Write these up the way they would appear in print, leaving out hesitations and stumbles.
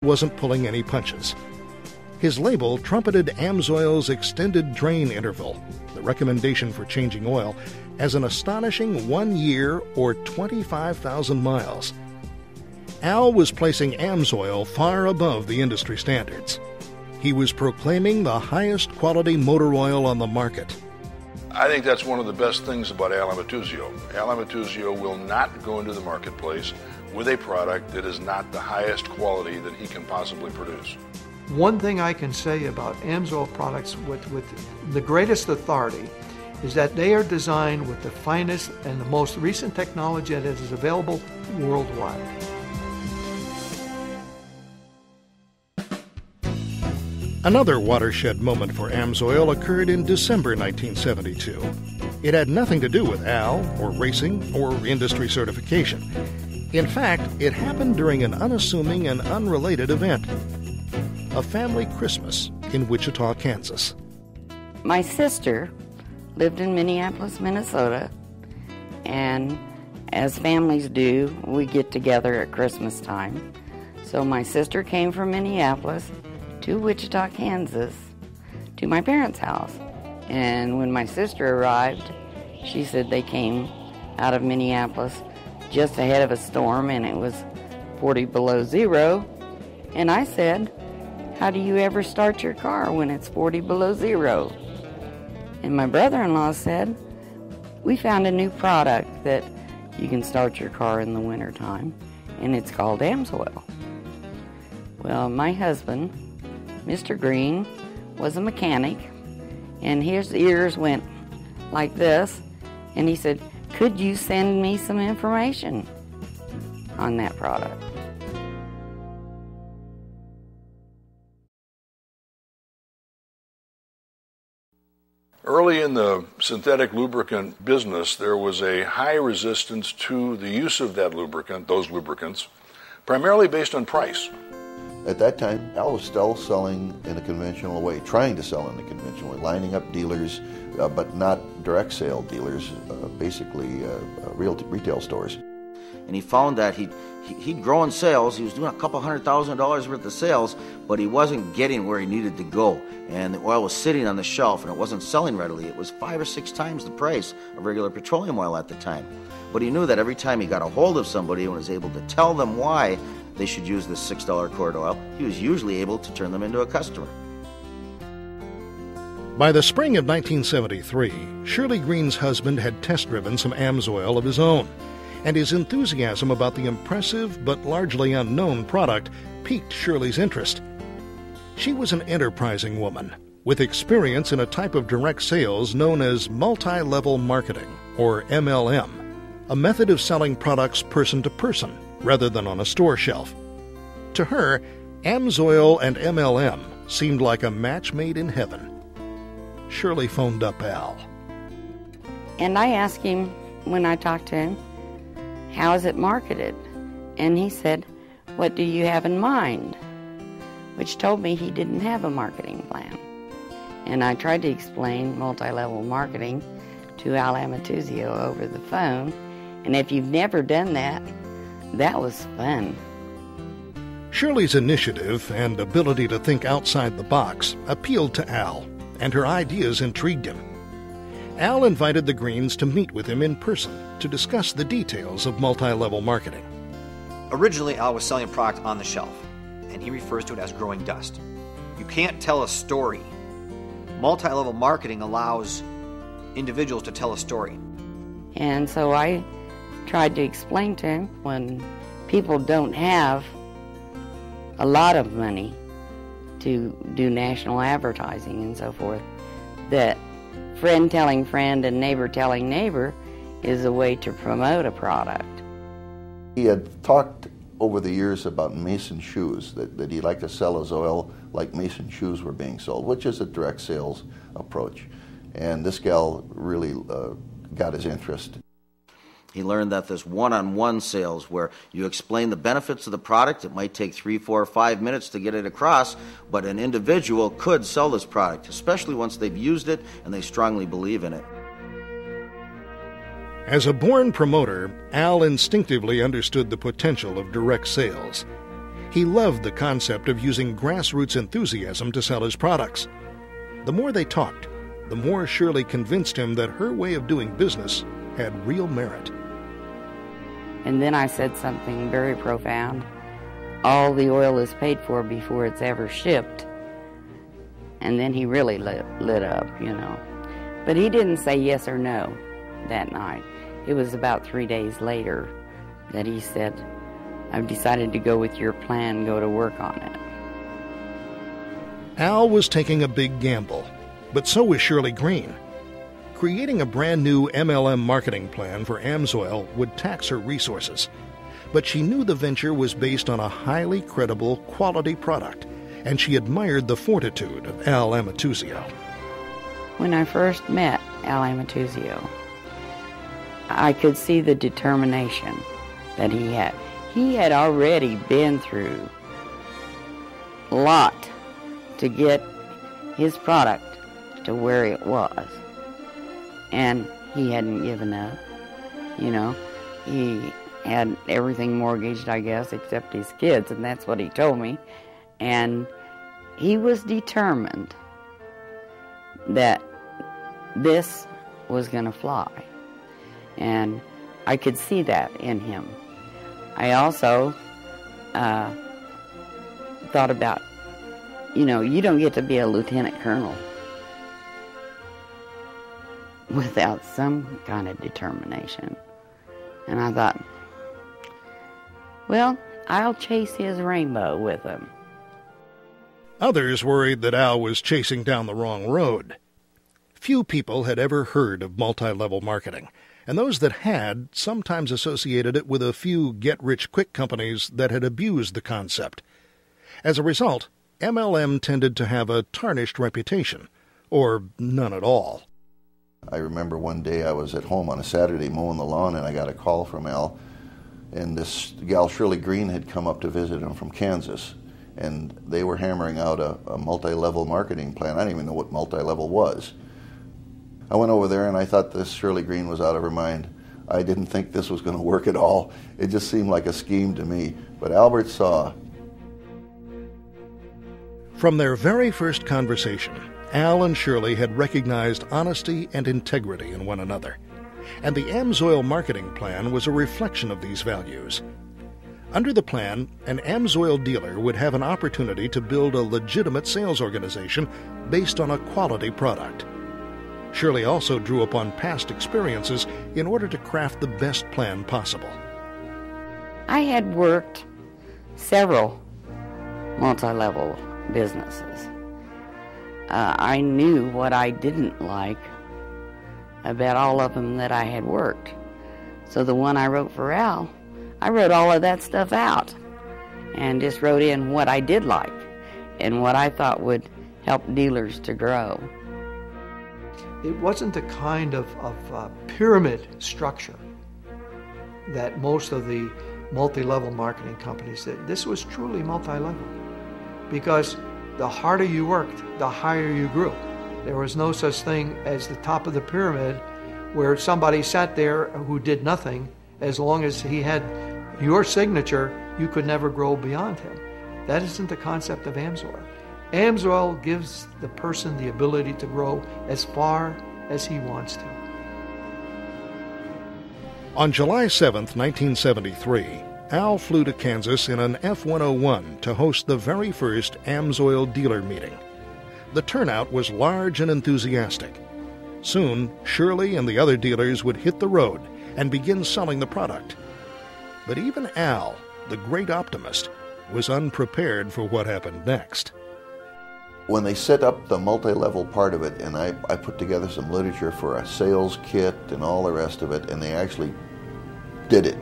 wasn't pulling any punches. His label trumpeted Amsoil's extended drain interval, the recommendation for changing oil, as an astonishing 1 year or 25,000 miles. Al was placing Amsoil far above the industry standards. He was proclaiming the highest quality motor oil on the market. I think that's one of the best things about Al Amatuzio. Al Amatuzio will not go into the marketplace with a product that is not the highest quality that he can possibly produce. One thing I can say about Amsoil products with the greatest authority is that they are designed with the finest and the most recent technology that is available worldwide. Another watershed moment for Amsoil occurred in December 1972. It had nothing to do with Al, or racing, or industry certification. In fact, it happened during an unassuming and unrelated event. A family Christmas in Wichita, Kansas. My sister lived in Minneapolis, Minnesota, and as families do, we get together at Christmas time. So my sister came from Minneapolis to Wichita, Kansas, to my parents' house. And when my sister arrived, she said they came out of Minneapolis just ahead of a storm, and it was 40 below zero. And I said, "How do you ever start your car when it's 40 below zero?" And my brother-in-law said, "We found a new product that you can start your car in the wintertime, and it's called Amsoil." Well, my husband, Mr. Green, was a mechanic, and his ears went like this, and he said, "Could you send me some information on that product?" Early in the synthetic lubricant business, there was a high resistance to the use of that lubricant, those lubricants, primarily based on price. At that time, Al was still selling in a conventional way, trying to sell in a conventional way, lining up dealers, but not direct sale dealers, basically retail stores. And he found that he'd grown sales. He was doing a couple $100,000 worth of sales, but he wasn't getting where he needed to go. And the oil was sitting on the shelf, and it wasn't selling readily. It was 5 or 6 times the price of regular petroleum oil at the time. But he knew that every time he got a hold of somebody and was able to tell them why they should use this $6 cord oil, he was usually able to turn them into a customer. By the spring of 1973, Shirley Green's husband had test-driven some Amsoil of his own, and his enthusiasm about the impressive but largely unknown product piqued Shirley's interest. She was an enterprising woman with experience in a type of direct sales known as multi-level marketing, or MLM, a method of selling products person to person rather than on a store shelf. To her, Amsoil and MLM seemed like a match made in heaven. Shirley phoned up Al. And I asked him when I talked to him, "How is it marketed?" And he said, "What do you have in mind?" Which told me he didn't have a marketing plan. And I tried to explain multi-level marketing to Al Amatuzio over the phone. And if you've never done that, that was fun. Shirley's initiative and ability to think outside the box appealed to Al, and her ideas intrigued him. Al invited the Greens to meet with him in person to discuss the details of multi-level marketing. Originally, Al was selling a product on the shelf, and he refers to it as growing dust. You can't tell a story. Multi-level marketing allows individuals to tell a story. And so I tried to explain to him, when people don't have a lot of money to do national advertising and so forth, that friend telling friend and neighbor telling neighbor is a way to promote a product. He had talked over the years about Mason shoes, that he'd like to sell his oil like Mason shoes were being sold, which is a direct sales approach. And this gal really got his interest. He learned that this one-on-one sales, where you explain the benefits of the product, it might take 3, 4, or 5 minutes to get it across, but an individual could sell this product, especially once they've used it and they strongly believe in it. As a born promoter, Al instinctively understood the potential of direct sales. He loved the concept of using grassroots enthusiasm to sell his products. The more they talked, the more Shirley convinced him that her way of doing business had real merit. And then I said something very profound. All the oil is paid for before it's ever shipped. And then he really lit up, But he didn't say yes or no that night. It was about 3 days later that he said, I've decided to go with your plan, go to work on it. Al was taking a big gamble, but so was Shirley Green. Creating a brand new MLM marketing plan for Amsoil would tax her resources, but she knew the venture was based on a highly credible, quality product, and she admired the fortitude of Al Amatuzio. When I first met Al Amatuzio, I could see the determination that he had. He had already been through a lot to get his product to where it was. And he hadn't given up. He had everything mortgaged, I guess, except his kids, and that's what he told me. And he was determined that this was going to fly. And I could see that in him. I also thought about, you don't get to be a lieutenant colonel without some kind of determination. And I thought, well, I'll chase his rainbow with him. Others worried that Al was chasing down the wrong road. Few people had ever heard of multi-level marketing, and those that had sometimes associated it with a few get-rich-quick companies that had abused the concept. As a result, MLM tended to have a tarnished reputation, or none at all. I remember one day I was at home on a Saturday mowing the lawn, and I got a call from Al, and this gal Shirley Green had come up to visit him from Kansas, and they were hammering out a multi-level marketing plan. I didn't even know what multi-level was. I went over there and I thought this Shirley Green was out of her mind. I didn't think this was going to work at all. It just seemed like a scheme to me. But Albert saw. From their very first conversation, Al and Shirley had recognized honesty and integrity in one another. And the Amsoil marketing plan was a reflection of these values. Under the plan, an Amsoil dealer would have an opportunity to build a legitimate sales organization based on a quality product. Shirley also drew upon past experiences in order to craft the best plan possible. I had worked several multi-level businesses. I knew what I didn't like about all of them that I had worked. So the one I wrote for Al, I wrote all of that stuff out and just wrote in what I did like and what I thought would help dealers to grow. It wasn't the kind of pyramid structure that most of the multi-level marketing companies did. This was truly multi-level because the harder you worked, the higher you grew. There was no such thing as the top of the pyramid where somebody sat there who did nothing. As long as he had your signature, you could never grow beyond him. That isn't the concept of Amsoil. Amsoil gives the person the ability to grow as far as he wants to. On July 7th, 1973, Al flew to Kansas in an F-101 to host the very first Amsoil dealer meeting. The turnout was large and enthusiastic. Soon, Shirley and the other dealers would hit the road and begin selling the product. But even Al, the great optimist, was unprepared for what happened next. When they set up the multi-level part of it, and I put together some literature for a sales kit and all the rest of it, and they actually did it.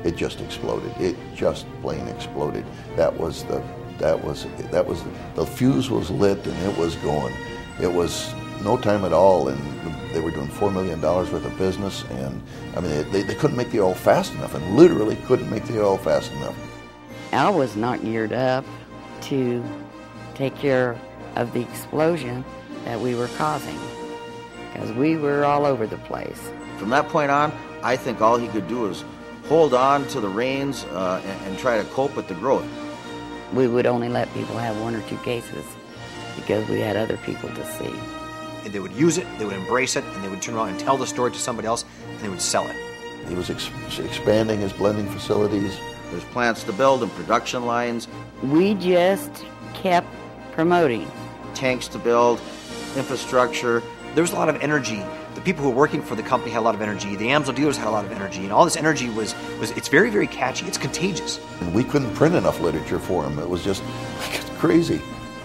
It just exploded. It just plain exploded. The fuse was lit and it was going. It was no time at all, and they were doing $4 million worth of business, and I mean they couldn't make the oil fast enough, and literally couldn't make the oil fast enough. Al was not geared up to take care of the explosion that we were causing because we were all over the place. From that point on, I think all he could do was hold on to the reins and try to cope with the growth. We would only let people have 1 or 2 cases because we had other people to see. And they would use it, they would embrace it, and they would turn around and tell the story to somebody else, and they would sell it. He was expanding his blending facilities. There's plants to build and production lines, We just kept promoting. tanks to build, infrastructure. There was a lot of energy. The people who were working for the company had a lot of energy. The Amsoil dealers had a lot of energy. And all this energy was it's very, very catchy. It's contagious. And we couldn't print enough literature for him. It was just crazy.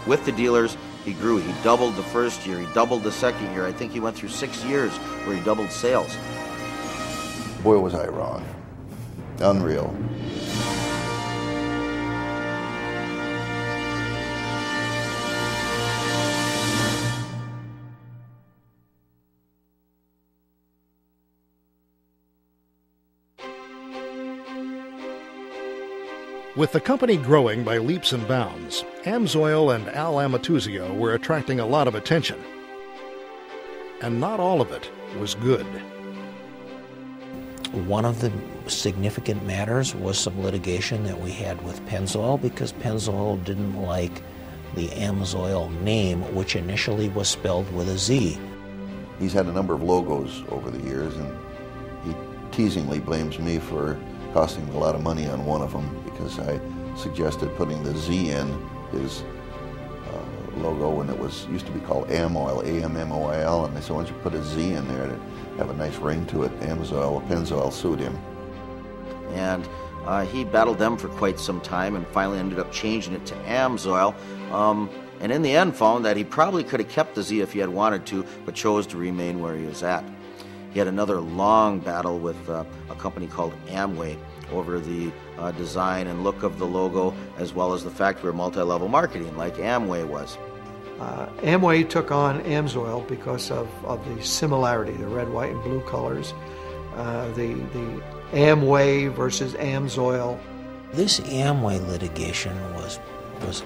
With the dealers, he grew. He doubled the first year. He doubled the second year. I think he went through 6 years where he doubled sales. Boy, was I wrong. Unreal. With the company growing by leaps and bounds, Amsoil and Al Amatuzio were attracting a lot of attention. And not all of it was good. One of the significant matters was some litigation that we had with Pennzoil because Pennzoil didn't like the Amsoil name, which initially was spelled with a Z. He's had a number of logos over the years, and he teasingly blames me for costing a lot of money on one of them because I suggested putting the Z in his logo when it used to be called Amoil, A-M-M-O-I-L, and they said, why don't you put a Z in there to have a nice ring to it. Pennzoil sued him. And he battled them for quite some time and finally ended up changing it to Amsoil. And in the end found that he probably could have kept the Z if he had wanted to, but chose to remain where he was at. He had another long battle with a company called Amway over the design and look of the logo, as well as the fact we were multi-level marketing like Amway was. Amway took on Amsoil because of the similarity, the red, white, and blue colors, the Amway versus Amsoil. This Amway litigation was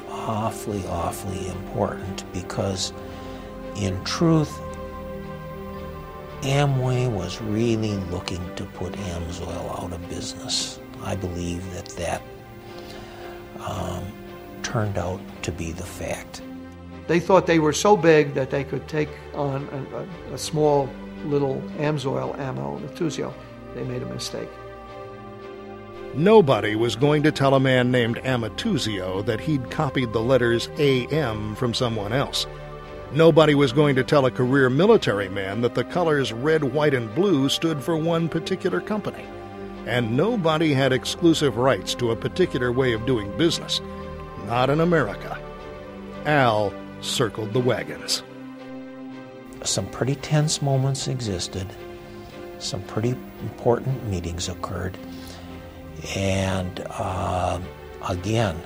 awfully important because, in truth, Amway was really looking to put Amsoil out of business. I believe that turned out to be the fact. They thought they were so big that they could take on a small little Amsoil, Amatuzio. They made a mistake. Nobody was going to tell a man named Amatuzio that he'd copied the letters AM from someone else. Nobody was going to tell a career military man that the colors red, white, and blue stood for one particular company. And nobody had exclusive rights to a particular way of doing business. Not in America. Al circled the wagons. Some pretty tense moments existed. Some pretty important meetings occurred. And again,